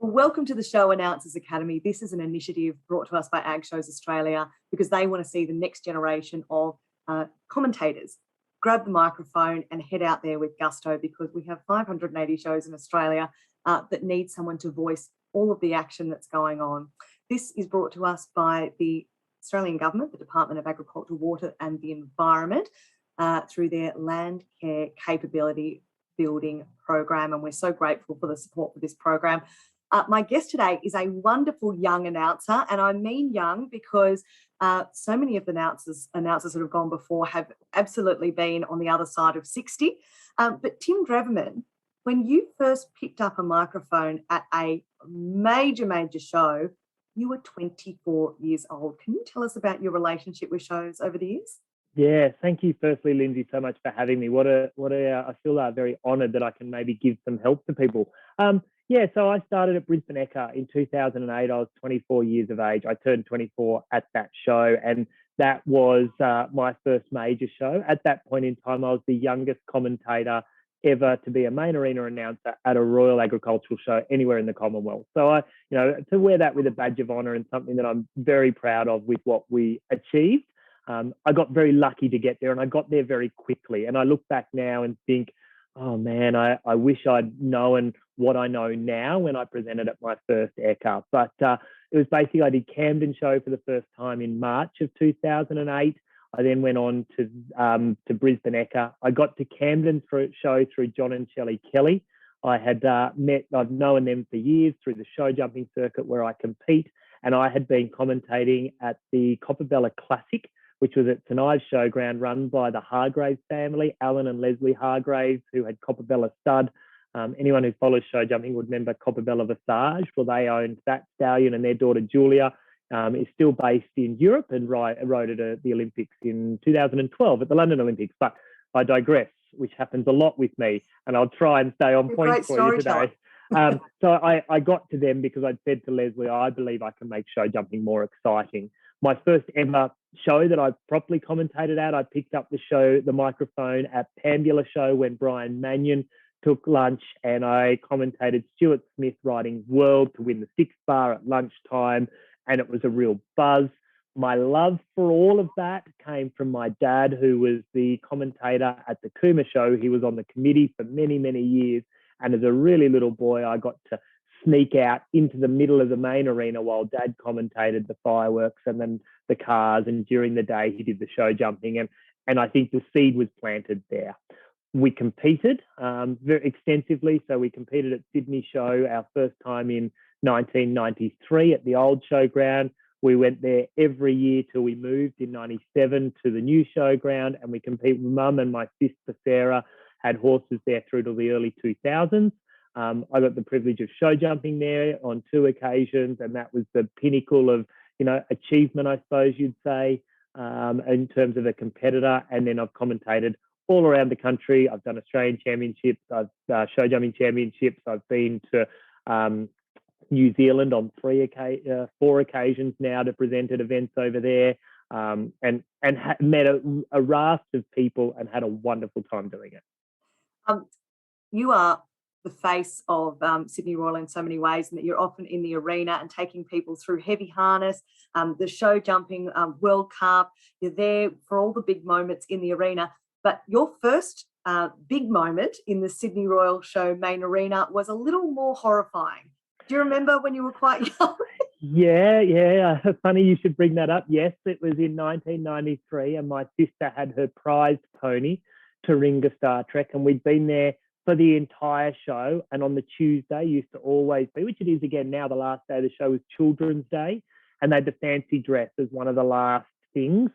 Welcome to the show, Announcers Academy. This is an initiative brought to us by Ag Shows Australia because they want to see the next generation of commentators grab the microphone and head out there with gusto, because we have 580 shows in Australia that need someone to voice all of the action that's going on. This is brought to us by the Australian Government, the Department of Agriculture, Water and the Environment, through their Landcare capability building program, and we're so grateful for the support for this program. My guest today is a wonderful young announcer, and I mean young because so many of the announcers that have gone before have absolutely been on the other side of 60. But Tim Dreverman, when you first picked up a microphone at a major show, you were 24 years old. Can you tell us about your relationship with shows over the years? Yeah, thank you firstly, Lindsay, so much for having me. I feel very honoured that I can maybe give some help to people. So I started at Brisbane Ekka I in 2008. I was 24 years of age. I turned 24 at that show, and that was my first major show. At that point in time, I was the youngest commentator ever to be a main arena announcer at a Royal Agricultural Show anywhere in the Commonwealth. So to wear that with a badge of honour and something that I'm very proud of with what we achieved. I got very lucky to get there, and I got there very quickly. And I look back now and think, oh man, I wish I'd known what I know now when I presented at my first Ekka. But it was basically, I did Camden show for the first time in March of 2008. I then went on to Brisbane Ekka. I got to Camden show through John and Shelley Kelly. I had I've known them for years through the show jumping circuit where I compete, and I had been commentating at the Coppabella Classic, which was at St Ives Showground, run by the Hargraves family, Alan and Leslie Hargraves, who had Coppabella Stud. Anyone who follows show jumping would remember Coppabella Visage. Well, they owned that stallion, and their daughter Julia is still based in Europe and rode at the Olympics in 2012 at the London Olympics. But I digress, which happens a lot with me, and I'll try and stay on point for you today. So I got to them because I'd said to Leslie, I believe I can make show jumping more exciting. My first ever show that I properly commentated at, I picked up the microphone at Pambula Show when Brian Mannion took lunch, and I commentated Stuart Smith riding World to win the 6th bar at lunchtime, and it was a real buzz. My love for all of that came from my dad, who was the commentator at the Cooma Show. He was on the committee for many, many years, and as a really little boy, I got to sneak out into the middle of the main arena while Dad commentated the fireworks and then the cars, and during the day he did the show jumping, and I think the seed was planted there. We competed very extensively. So we competed at Sydney Show our first time in 1993 at the old showground. We went there every year till we moved in 97 to the new showground, and we competed. Mum and my sister Sarah had horses there through to the early 2000s. I got the privilege of show jumping there on 2 occasions, and that was the pinnacle of, achievement, I suppose you'd say, in terms of a competitor. And then I've commentated all around the country. I've done Australian championships, I've show jumping championships. I've been to New Zealand on 4 occasions now to present at events over there, and met a raft of people and had a wonderful time doing it. You are the face of Sydney Royal in so many ways, and that you're often in the arena and taking people through heavy harness, the show jumping World Cup. You're there for all the big moments in the arena. But your first big moment in the Sydney Royal Show main arena was a little more horrifying. Do you remember when you were quite young? Yeah. Funny you should bring that up. Yes, it was in 1993, and my sister had her prized pony, Taringa Star Trek, and we'd been there for the entire show. And on the Tuesday used to always be, which it is again now, the last day of the show was Children's Day, and they had the fancy dress as one of the last things.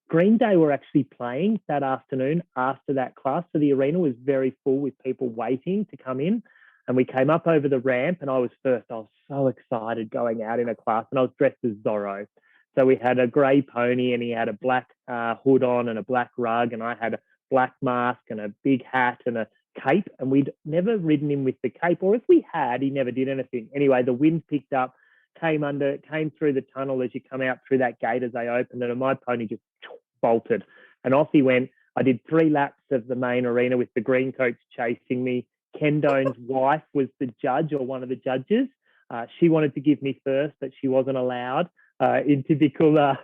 Green Day were actually playing that afternoon after that class, so the arena was very full with people waiting to come in. And we came up over the ramp, and I was first. I was so excited going out in a class, and I was dressed as Zorro. So we had a grey pony, and he had a black hood on and a black rug, and I had a black mask and a big hat and a cape, and we'd never ridden him with the cape, or if we had, he never did anything. Anyway, the wind picked up, came through the tunnel as you come out through that gate as they opened it, and my pony just bolted, and off he went. I did 3 laps of the main arena with the green coats chasing me, Ken Doan's wife was the judge or one of the judges. She wanted to give me first, but she wasn't allowed in typical,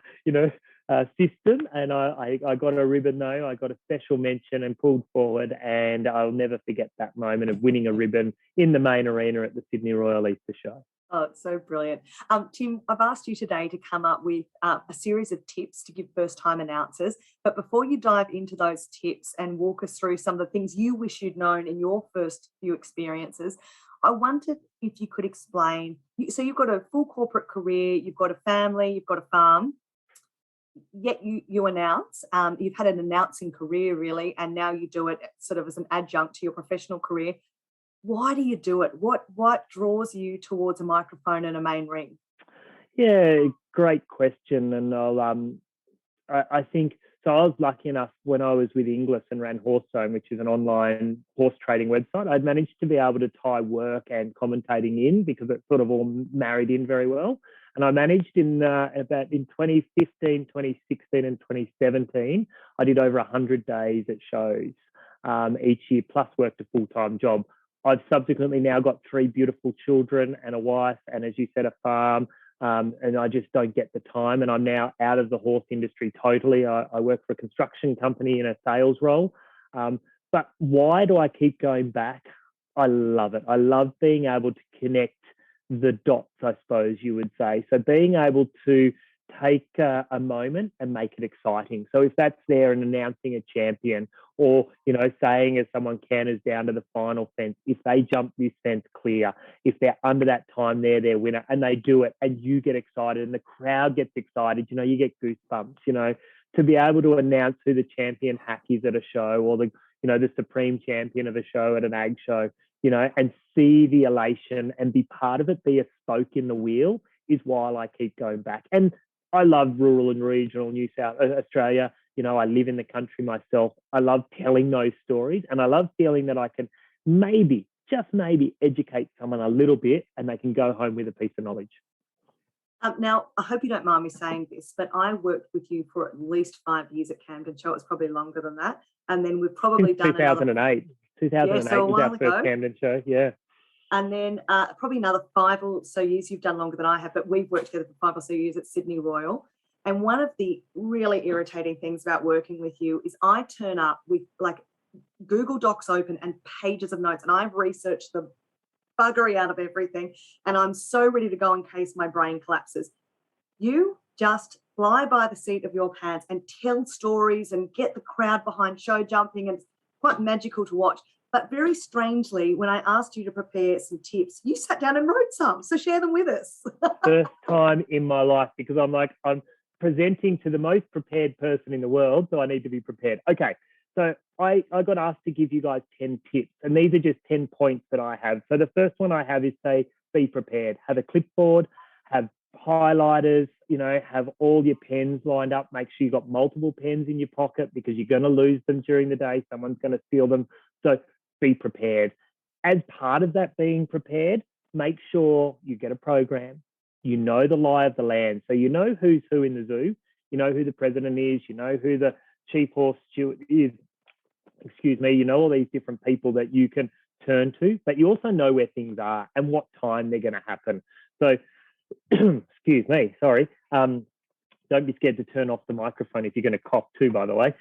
system. And I got a ribbon though. I got a special mention and pulled forward. And I'll never forget that moment of winning a ribbon in the main arena at the Sydney Royal Easter Show. Oh, it's so brilliant. Tim, I've asked you today to come up with a series of tips to give first-time announcers. But before you dive into those tips and walk us through some of the things you wish you'd known in your first few experiences, I wondered if you could explain. So you've got a full corporate career, you've got a family, you've got a farm, yet you announce. You've had an announcing career, really, and now you do it sort of as an adjunct to your professional career. Why do you do it? What draws you towards a microphone and a main ring? Yeah, great question. And I think, so I was lucky enough when I was with Inglis and ran Horse Zone, which is an online horse trading website, I'd managed to be able to tie work and commentating in because it sort of all married in very well. And I managed in 2015, 2016 and 2017, I did over 100 days at shows each year, plus worked a full-time job. I've subsequently now got 3 beautiful children and a wife, and as you said, a farm, and I just don't get the time. And I'm now out of the horse industry totally. I work for a construction company in a sales role. But why do I keep going back? I love it. I love being able to connect the dots, I suppose you would say. So being able to take a moment and make it exciting. So if that's there and announcing a champion, or saying as someone canters down to the final fence, if they jump this fence clear, if they're under that time, they're their winner, and they do it, and you get excited and the crowd gets excited, you get goosebumps, to be able to announce who the champion hack is at a show, or the supreme champion of a show at an ag show, and see the elation and be part of it, be a spoke in the wheel, is why I keep going back. And I love rural and regional New South Australia. I live in the country myself. I love telling those stories, and I love feeling that I can maybe, just maybe, educate someone a little bit and they can go home with a piece of knowledge. Now, I hope you don't mind me saying this, but I worked with you for at least 5 years at Camden Show. It's probably longer than that. And then we've probably Since done 2008. 2008 was our first Camden Show, yeah. And then probably another 5 or so years. You've done longer than I have, but we've worked together for 5 or so years at Sydney Royal. And one of the really irritating things about working with you is I turn up with like Google Docs open and pages of notes, and I've researched the buggery out of everything, and I'm so ready to go in case my brain collapses. You just fly by the seat of your pants and tell stories and get the crowd behind show jumping, and it's quite magical to watch. But very strangely, when I asked you to prepare some tips, you sat down and wrote some. So share them with us. First time in my life, because I'm presenting to the most prepared person in the world, so I need to be prepared. Okay, so I got asked to give you guys 10 tips, and these are just 10 points that I have. So the first one I have is, say, be prepared. Have a clipboard, have highlighters, have all your pens lined up. Make sure you've got multiple pens in your pocket because you're going to lose them during the day. Someone's going to steal them. So be prepared. As part of that being prepared, make sure you get a program. You know the lie of the land. So you know who's who in the zoo. You know who the president is. You know who the chief horse steward is. You know all these different people that you can turn to, but you also know where things are and what time they're going to happen. So, excuse me, sorry. Don't be scared to turn off the microphone if you're going to cough too, by the way.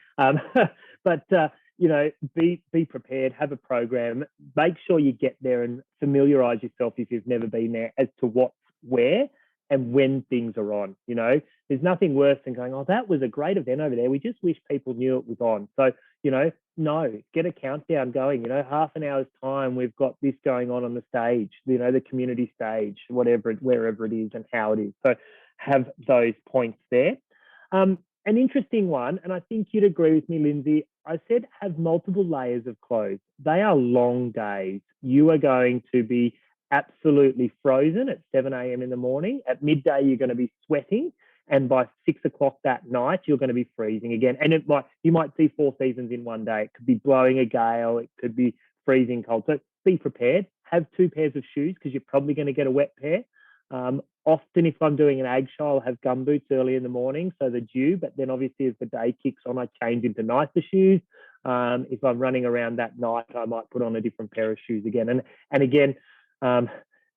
Be prepared, have a program, make sure you get there and familiarize yourself if you've never been there as to what's where and when things are on. There's nothing worse than going, oh, that was a great event over there. We just wish people knew it was on. So, no, get a countdown going, half an hour's time, we've got this going on the stage, the community stage, wherever it is and how it is. So have those points there. An interesting one, and I think you'd agree with me, Lindsay, I said have multiple layers of clothes. They are long days. You are going to be absolutely frozen at 7 a.m. in the morning. At midday, you're going to be sweating. And by 6 o'clock that night, you're going to be freezing again. And you might see 4 seasons in one day. It could be blowing a gale. It could be freezing cold. So be prepared. Have 2 pairs of shoes because you're probably going to get a wet pair. Often, if I'm doing an ag show, I'll have gum boots early in the morning, so the dew. But then, obviously, as the day kicks on, I change into nicer shoes. If I'm running around that night, I might put on a different pair of shoes again. And again,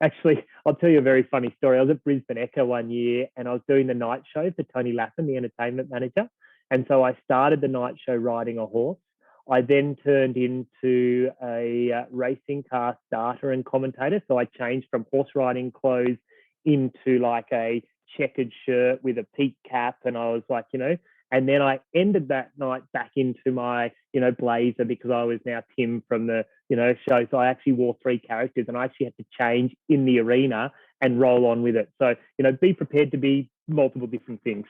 actually, I'll tell you a very funny story. I was at Brisbane Ekka one year, and I was doing the night show for Tony Lappin, the entertainment manager. And so I started the night show riding a horse. I then turned into a racing car starter and commentator. So I changed from horse riding clothes into like a checkered shirt with a peak cap. And I was like, and then I ended that night back into my, blazer, because I was now Tim from the, show. So I actually wore 3 characters, and I actually had to change in the arena and roll on with it. So, be prepared to be multiple different things.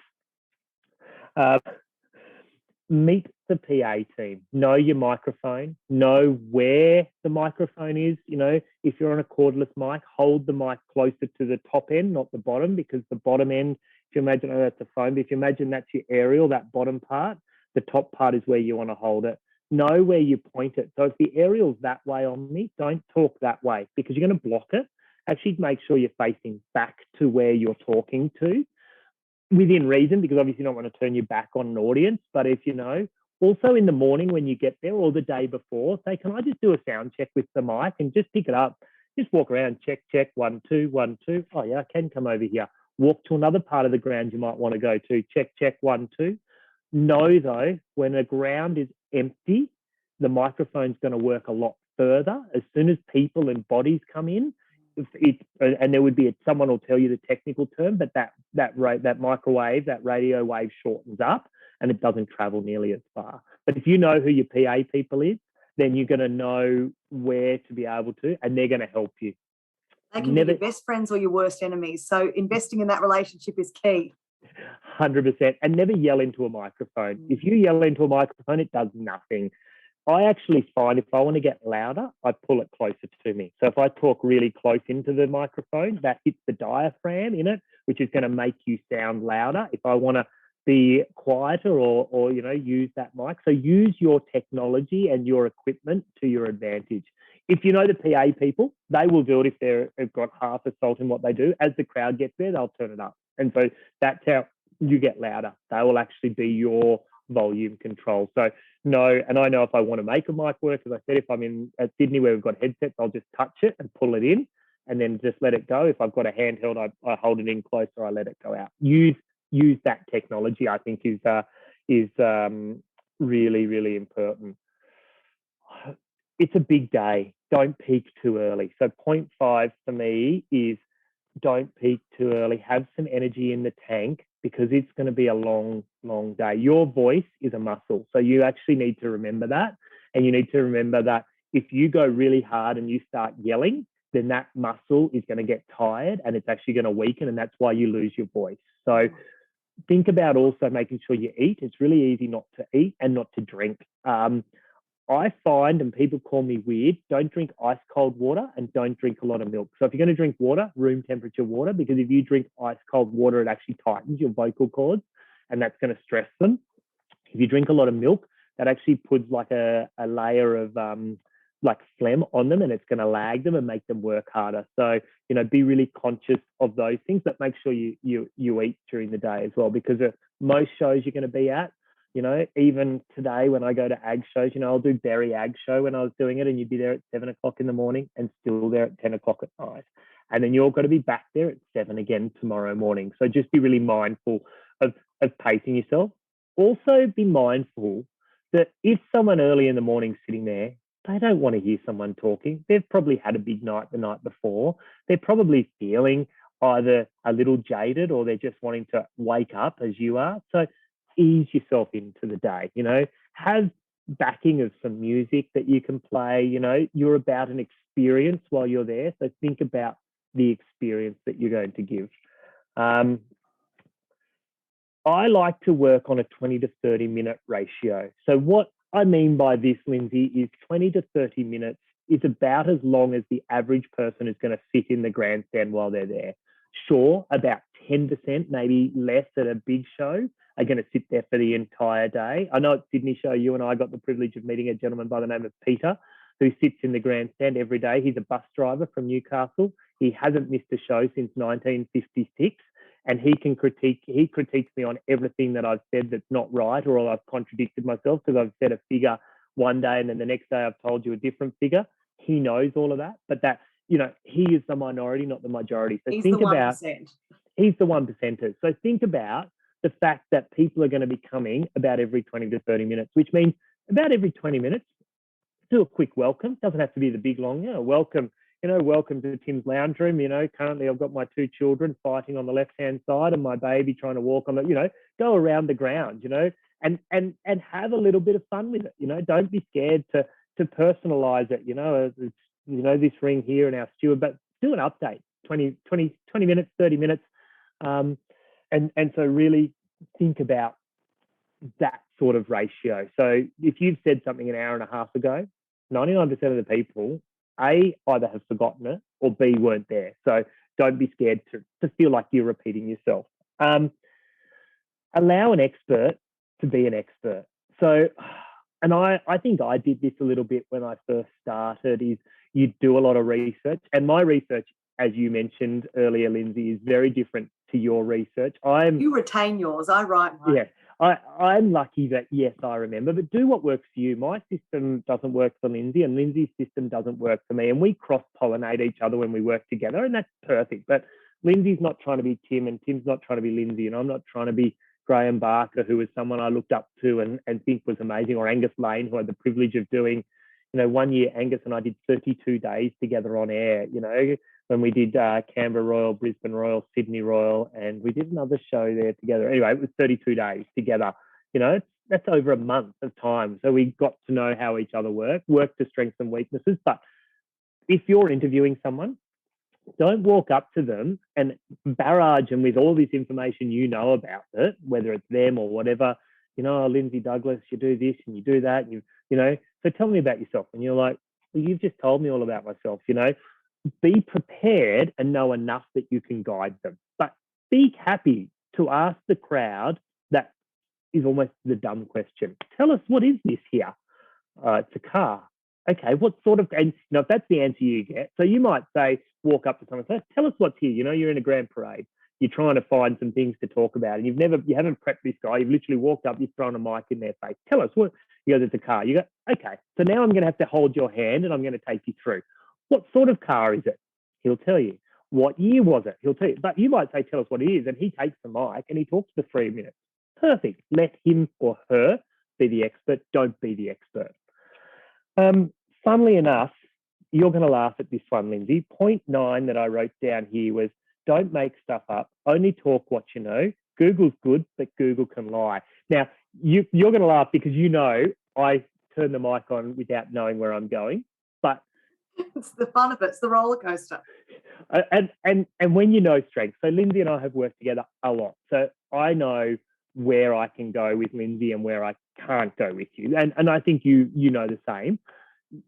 Meet the PA team. Know your microphone. Know where the microphone is. If you're on a cordless mic, hold the mic closer to the top end, not the bottom, because the bottom end, if you imagine, that's a phone, but if you imagine that's your aerial, that bottom part, the top part is where you want to hold it. Know where you point it. So if the aerial's that way on me, don't talk that way, because you're going to block it. Actually, make sure you're facing back to where you're talking to, within reason, because obviously you don't want to turn your back on an audience. But if also in the morning when you get there, or the day before, say, can I just do a sound check with the mic, and just pick it up, just walk around, check, 1 2 1 2. Oh yeah, I can come over here. Walk to another part of the ground you might want to go to, check 1 2. Know though, when the ground is empty, the microphone's going to work a lot further. As soon as people and bodies come in, and there would be someone will tell you the technical term, but that microwave, that radio wave shortens up, and it doesn't travel nearly as far. But if you know who your PA people is, then you're going to know where to be able to, and they're going to help you. They can be your best friends or your worst enemies. So investing in that relationship is key. 100%. And never yell into a microphone. If you yell into a microphone, it does nothing. I actually find if I want to get louder, I pull it closer to me. So if I talk really close into the microphone, that hits the diaphragm in it, which is going to make you sound louder. If I want to be quieter or use that mic. So use your technology and your equipment to your advantage. If you know the PA people, they will do it if they've got half a salt in what they do. As the crowd gets there, they'll turn it up. And so that's how you get louder. They will actually be your volume control. So and I know if I want to make a mic work, as I said, if I'm at Sydney where we've got headsets, I'll just touch it and pull it in and then just let it go. If I've got a handheld, I hold it in closer, I let it go out. Use that technology, I think, is really, really important. It's a big day. Don't peak too early. So 0.5 for me is don't peak too early. Have some energy in the tank, because it's going to be a long, long day. Your voice is a muscle. So you actually need to remember that. And you need to remember that if you go really hard and you start yelling, then that muscle is going to get tired and it's actually going to weaken, and that's why you lose your voice. So think about also making sure you eat. It's really easy not to eat and not to drink. I find, and people call me weird, don't drink ice cold water and don't drink a lot of milk. So if you're going to drink water, room temperature water, because if you drink ice cold water, it actually tightens your vocal cords and that's going to stress them. If you drink a lot of milk, that actually puts like a layer of like phlegm on them, and it's going to lag them and make them work harder. So, be really conscious of those things, but make sure you eat during the day as well, because most shows you're going to be at, even today when I go to ag shows, I'll do Berry Ag Show when I was doing it, and you'd be there at 7 o'clock in the morning and still there at 10 o'clock at night. And then you're got to be back there at 7 again tomorrow morning. So just be really mindful of pacing yourself. Also be mindful that if someone early in the morning sitting there, they don't want to hear someone talking. They've probably had a big night the night before. They're probably feeling either a little jaded or they're just wanting to wake up as you are. So ease yourself into the day, have backing of some music that you can play. You're about an experience while you're there. So think about the experience that you're going to give. I like to work on a 20 to 30 minute ratio. So what I mean by this, Lindsay, is 20 to 30 minutes is about as long as the average person is going to sit in the grandstand while they're there. Sure, about 10%, maybe less at a big show, are going to sit there for the entire day. I know at Sydney Show, you and I got the privilege of meeting a gentleman by the name of Peter, who sits in the grandstand every day. He's a bus driver from Newcastle. He hasn't missed a show since 1956. And he critiques me on everything that I've said that's not right, or I've contradicted myself because I've said a figure one day and then the next day I've told you a different figure. He knows all of that, but that, he is the minority, not the majority. So He's think the about, 1%. he's the 1%ers. So think about the fact that people are going to be coming about every 20 to 30 minutes, which means about every 20 minutes, do a quick welcome. Doesn't have to be the big long, welcome, welcome to Tim's lounge room. Currently I've got my 2 children fighting on the left-hand side and my baby trying to walk on the, go around the ground, and have a little bit of fun with it. Don't be scared to personalize it. It's, this ring here and our steward, but do an update, 20 minutes, 30 minutes. And so really think about that sort of ratio. So if you've said something an hour and a half ago, 99% of the people, A, either have forgotten it or B, weren't there. So don't be scared to feel like you're repeating yourself. Allow an expert to be an expert. So, and I think I did this a little bit when I first started, is you do a lot of research. And my research, as you mentioned earlier, Lindsay, is very different to your research. You retain yours, I write mine. Yeah. I'm lucky that, yes, I remember, but do what works for you. My system doesn't work for Lindsay and Lindsay's system doesn't work for me. And we cross-pollinate each other when we work together, and that's perfect. But Lindsay's not trying to be Tim and Tim's not trying to be Lindsay, and I'm not trying to be Graham Barker, who was someone I looked up to and think was amazing, or Angus Lane, who I had the privilege of doing. 1 year, Angus and I did 32 days together on air, when we did Canberra Royal, Brisbane Royal, Sydney Royal, and we did another show there together. Anyway, it was 32 days together. That's over a month of time. So we got to know how each other work to strengths and weaknesses. But if you're interviewing someone, don't walk up to them and barrage them with all this information about it, whether it's them or whatever. Lindsay Douglas, you do this and you do that. So tell me about yourself. And you're like, well, you've just told me all about myself, Be prepared and know enough that you can guide them. But be happy to ask the crowd that is almost the dumb question. Tell us, what is this here? It's a car. Okay, what sort of, and if that's the answer you get, so you might say, walk up to someone and say, tell us what's here. You're in a grand parade. You're trying to find some things to talk about, and you haven't prepped this guy. You've literally walked up, you've thrown a mic in their face. Tell us what. He goes, it's a car. You go, okay. So now I'm going to have to hold your hand and I'm going to take you through. What sort of car is it? He'll tell you. What year was it? He'll tell you. But you might say, tell us what it is, and he takes the mic and he talks for 3 minutes. Perfect. Let him or her be the expert. Don't be the expert. Funnily enough, you're going to laugh at this one, Lindsay. Point 9 that I wrote down here was, don't make stuff up. Only talk what you know. Google's good, but Google can lie. Now, you're going to laugh because I turn the mic on without knowing where I'm going. But it's the fun of it. It's the roller coaster. And when you know strengths. So Lindsay and I have worked together a lot. So I know where I can go with Lindsay and where I can't go with you. And I think you know the same.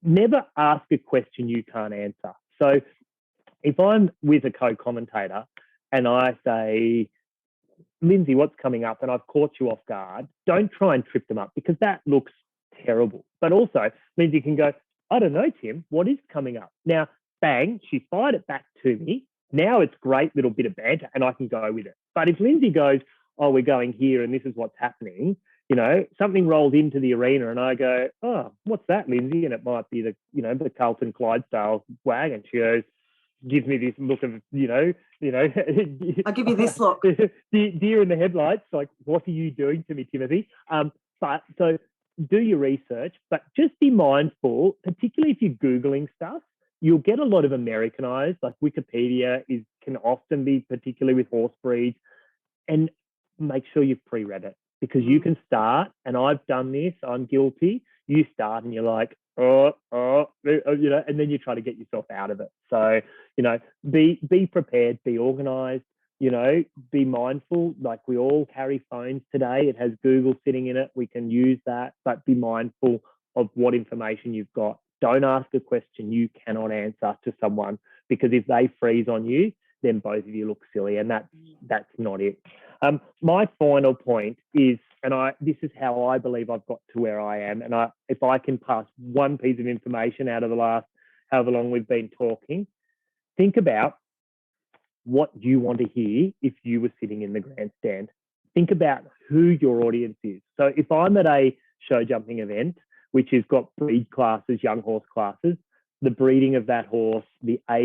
Never ask a question you can't answer. So if I'm with a co-commentator and I say, Lindsay, what's coming up? And I've caught you off guard. Don't try and trip them up because that looks terrible. But also, Lindsay can go, I don't know, Tim, what is coming up? Now, bang, she fired it back to me. Now it's great little bit of banter and I can go with it. But if Lindsay goes, oh, we're going here and this is what's happening, something rolls into the arena and I go, oh, what's that, Lindsay? And it might be the Carlton Clydesdale wagon. She goes, gives me this look of, I'll give you this look. Deer in the headlights, like, what are you doing to me, Timothy? But so do your research, but just be mindful, particularly if you're Googling stuff, you'll get a lot of Americanized, like Wikipedia can often be, particularly with horse breeds, and make sure you've pre-read it because you can start, and I've done this, I'm guilty, you start and you're like, and then you try to get yourself out of it. So, be prepared, be organized, be mindful. Like we all carry phones today. It has Google sitting in it. We can use that, but be mindful of what information you've got. Don't ask a question you cannot answer to someone because if they freeze on you, then both of you look silly, and that's not it. My final point is, and this is how I believe I've got to where I am, and if I can pass one piece of information out of the last however long we've been talking, think about what you want to hear if you were sitting in the grandstand. Think about who your audience is. So if I'm at a show jumping event which has got breed classes, young horse classes, the breeding of that horse, the age